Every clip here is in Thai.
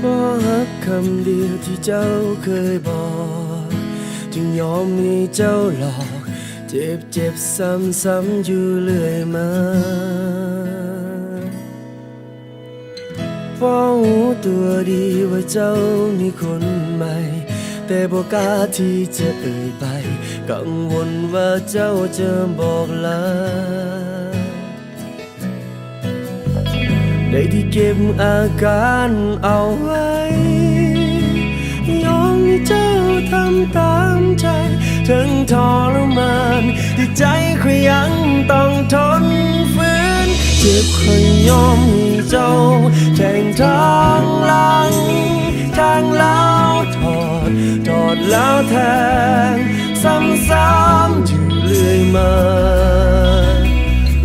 ราะฮักคำเดียวที่เจ้าเคยบอกจึงยอมให้เจ้าหลอกเจ็บซ้ำๆอยู่เรื่อยมาเพราะรู้ตัวดีว่าเจ้ามีคนใหม่แต่บอกกล้าที่จะเอ่ยไปกังวลว่าเจ้าจะบอกลาได้ที่เก็บอาการเอาไว้ยอมให้เจ้าทำตามใจถึงทรมานที่ใจก็ยังต้องทนฝืนเจ็บก็ยอมให้เจ้าแทงทางหลังทางแล้วถอดแล้วแทงซ้ำๆอยู่เรื่อยมา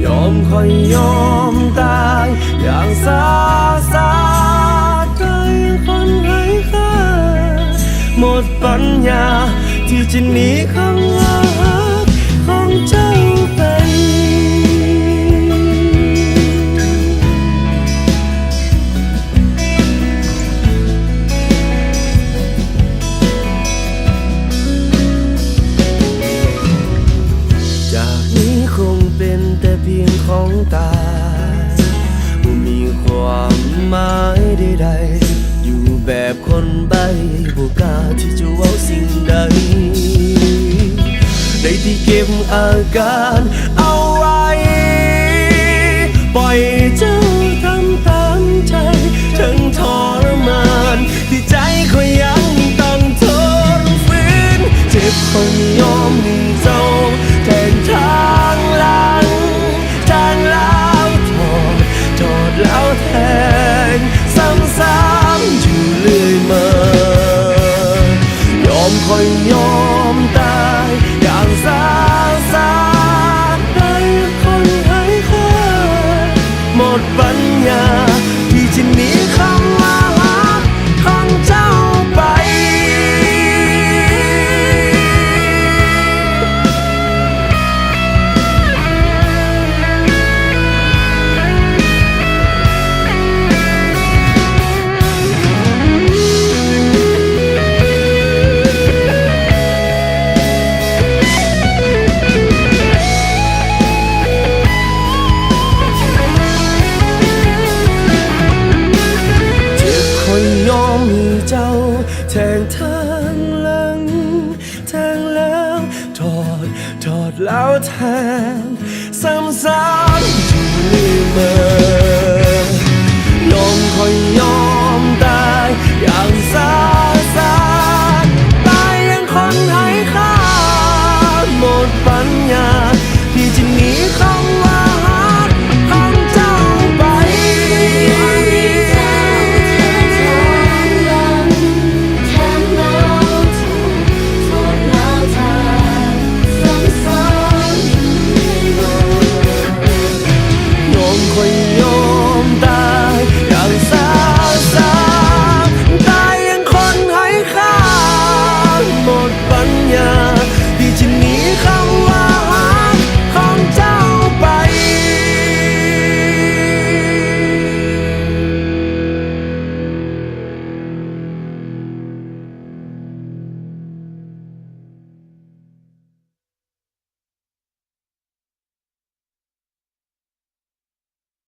ยอมค่อยยอมตายอย่างซาใจคนให้ค่าหมดปัญญาที่จะหนีคำว่ารักของเจ้าไปจากนี้คงเป็นแต่เพียงของตายไม่มีความหมายใดๆอยู่แบบคนใบ้บ่กล้าที่จะเว้าสิ่งใดได้ที่เก็บอาการเอาไว้ปล่อยเจ้าทำตามใจถึงทรมานที่ใจก็ยังต้องทนฝืนเจ็บคนยอมให้เจ้าแทนทางหลังทางแล้วถอดแล้วแทงซ้ำๆอยู่เรื่อยมายอมค่อยยอมตายอย่างซาได้คนให้ค่าหมดปัญญาที่จะหนีคำว่ารักของเจ้าไปเจ้าแทงทางหลังแทงแล้วถอดแล้วแทงซ้ำๆอยู่เรื่อยมา